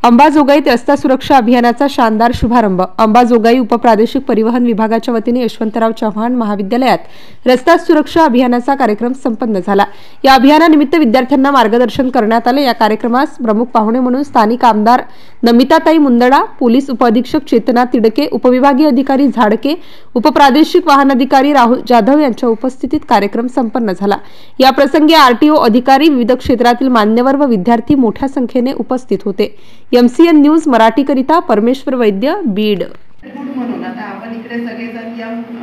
अंबाजोगाईत रस्ता सुरक्षा अभियानाचा शानदार शुभारंभ। अंबाजोगाई उपप्रादेशिक परिवहन विभागाच्या वतीने यशवंतराव चव्हाण महाविद्यालयात रस्ता सुरक्षा अभियानाचा कार्यक्रम संपन्न झाला। या अभियानानिमित्त विद्यार्थ्यांना मार्गदर्शन करण्यात आले। या कार्यक्रमास प्रमुख पाहुणे म्हणून स्थानिक आमदार नमिताताई मुंदडा, पोलीस उपअधीक्षक चेतना तिडके, उपविभागीय अधिकारी झाडके, उपप्रादेशिक वाहन अधिकारी राहुल जाधव यांच्या उपस्थितीत कार्यक्रम संपन्न झाला। या प्रसंगी आरटीओ अधिकारी, विविध क्षेत्रातील मान्यवर व विद्यार्थी मोठ्या संख्येने उपस्थित होते। एमसीएन न्यूज मराठीकरिता परमेश्वर वैद्य, बीड। म्हणून आता आपण इकडे सगळेजण यंग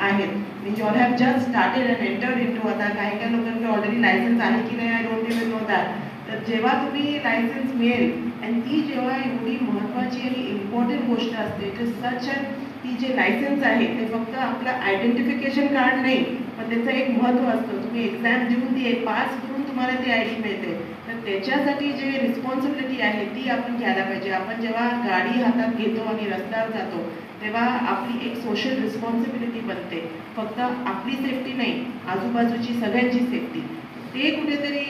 आहेत, म्हणजे all have just started and entered into. आता काही लोकांकडे ऑलरेडी लायसन्स आहे की नाही I don't even know that. तर जेव्हा तुम्ही लायसन्स मिळेल आणि ती जेव्हा एवढी महत्त्वाची आणि इम्पॉर्टंट गोष्ट असते, इट इज सच अ ती जे लायसन्स आहे ते फक्त आपलं आयडेंटिफिकेशन कार्ड नाही, पण त्याचं एक महत्त्व असतं। तुम्ही एक्झाम देऊन ती एक पास करून तुम्हाला ती आयडी मिळते। तर त्याच्यासाठी जे रिस्पॉन्सिबिलिटी आहे ती आपण घ्यायला पाहिजे। आपण जेव्हा गाडी हातात घेतो आणि रस्त्यावर जातो तेव्हा आपली एक सोशल रिस्पॉन्सिबिलिटी बनते। फक्त आपली सेफ्टी नाही, आजूबाजूची सगळ्यांची सेफ्टी। ते कुठेतरी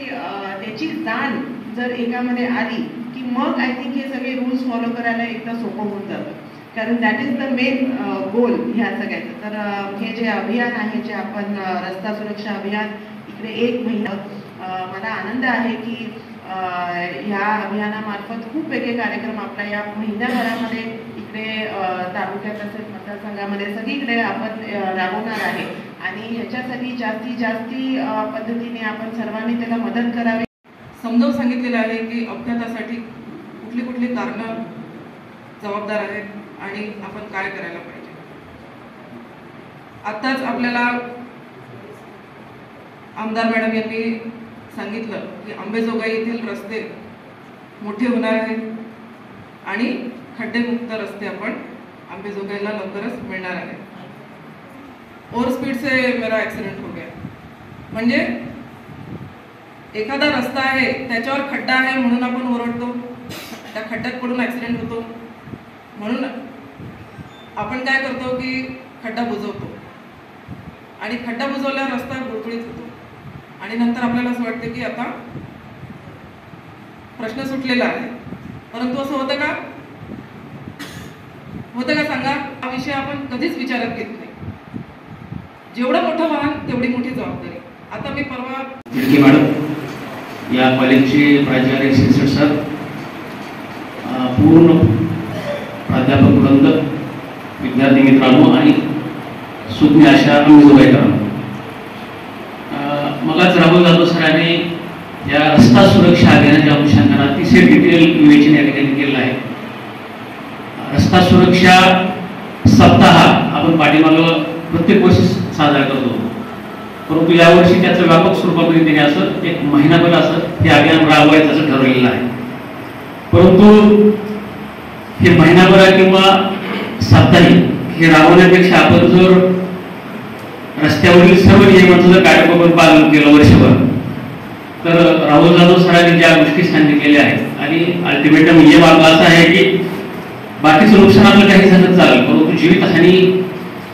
त्याची जाण जर एकामध्ये आली की मग आय थिंक हे सगळे रूल्स फॉलो करायला एकदा सोपं होऊन जातं, कारण that is the main goal ह्या सगळ्याचं। तर हे जे अभियान आहे, जे आपण रस्ता सुरक्षा अभियान इकडे 1 महिना, मला आनंद आहे की ह्या अभियानामार्फत खूप वेगळे कार्यक्रम आपल्या या महिन्याभरामध्ये इकडे तालुक्यात तसेच मतदारसंघामध्ये सगळीकडे आपण राबवणार आहे। आणि ह्याच्यासाठी जास्तीत जास्ती पद्धतीने आपण सर्वांनी त्याला मदत करावी। समजावून सांगितलेलं आहे की अपघातासाठी कुठली कुठली कारणं जबाबदार आहेत आणि आपण काय करायला पाहिजे। आताच आपल्याला आमदार मॅडम यांनी सांगितलं की अंबाजोगाई येथील रस्ते मोठे होणार आहेत आणि खड्डेमुक्त रस्ते आपण अंबाजोगाईला लवकरच मिळणार आहेत। ओव्हर स्पीड से मेरा ॲक्सिडेंट हो गया, म्हणजे एखादा रस्ता आहे त्याच्यावर खड्डा आहे म्हणून आपण ओरडतो, त्या खड्ड्यात पडून ॲक्सिडेंट होतो, म्हणून आपण काय करतो की खड्डा बुजवतो आणि खड्डा बुजवल्यावर रस्ता गुळगुळीत होतो आणि नंतर आपल्याला असं वाटतं की आता प्रश्न सुटलेला आहे। परंतु असं होतं का? होतं का सांगा? हा विषय आपण कधीच विचारात घेत नाही। जेवढं मोठं वाहन तेवढी मोठी जबाबदारी। आता मी परवा तिडके मॅडम, या कॉलेजचे प्राचार्य शिक्षक सर, पूर्ण प्राध्यापक वृंद, विद्यार्थी मित्रांनो आणि सुज्ञ अशा अंबाजोगाईकरांनो, मगाच राहुल जाधव सरांनी या रस्ता सुरक्षा अभियानाच्या अनुषंगाने अतिशय डिटेल विवेचन या ठिकाणी केलेलं आहे। रस्ता सुरक्षा सप्ताह आपण पाठीमागं प्रत्येक वर्षी साजरा करतो, परंतु यावर्षी त्याचं व्यापक स्वरूपामध्ये त्याने असं 1 महिनाभर असं हे अभियान राबवायचं असं ठरवलेलं आहे। परंतु हे महिनाभर किंवा साप्ताहिक हे राबवण्यापेक्षा आपण जर रस्त्यावरील सर्व नियमांचं जर काटेकोर पालन केलं वर्षभर, तर राहुल जाधव सरांनी ज्या गोष्टी सांगितलेल्या आहेत आणि अल्टिमेटम नियम आपला असा आहे की बाकीचं नुकसान आपलं काही झालं चालेल, परंतु जीवितहानी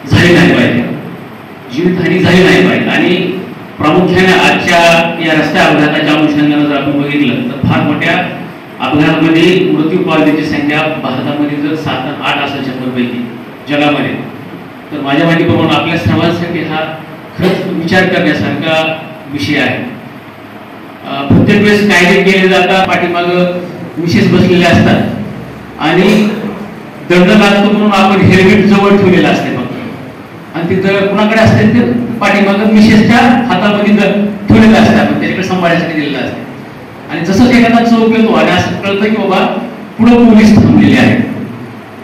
झाली नाही पाहिजे, जीवितहानी झाली नाही पाहिजे। आणि प्रामुख्याने आजच्या या रस्त्या अपघाताच्या अनुषंगाने जर आपण बघितलं तर फार मोठ्या अपघातामध्ये मृत्यू पावण्याची संख्या भारतामध्ये जर 7-8 असेल 100पैकी जगामध्ये, तर माझ्या माहितीप्रमाणे आपल्या सर्वांसाठी हा खरंच विचार करण्यासारखा विषय आहे। प्रत्येक वेळेस कायदे केले जातात, पाठीमागं विशेष बसलेले असतात आणि दंड लागतो म्हणून आपण हेल्मेट जवळ ठेवलेलं असते फक्त, आणि तिथं कुणाकडे असते ते पाठीमागं मिसेसच्या हातामध्ये ठेवलेलं असतं, आपण त्याच्याकडे सांभाळण्यासाठी दिलेलं असते। आणि जसंच एखादा चौक येतो आणि असं कळतं की बाबा पुढे पोलीस थांबलेले आहेत,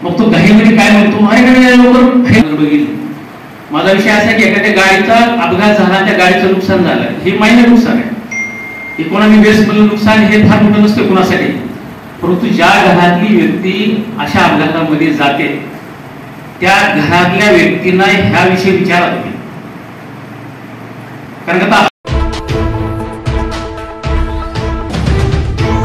मग तो घाईमध्ये काय म्हणतो, अरे लवकर बघितलं। माझा विषय असा की एखाद्या गाडीचा अपघात झाला, त्या गाडीचं नुकसान झालं, हे मायनर नुकसान आहे। इकॉनॉमी बेसमधलं नुकसान हे फार मोठं नसतं कुणासाठी, परंतु ज्या घरातली व्यक्ती अशा अपघातामध्ये जाते त्या घरातल्या व्यक्तींना ह्या विषयी विचारत होते, कारण का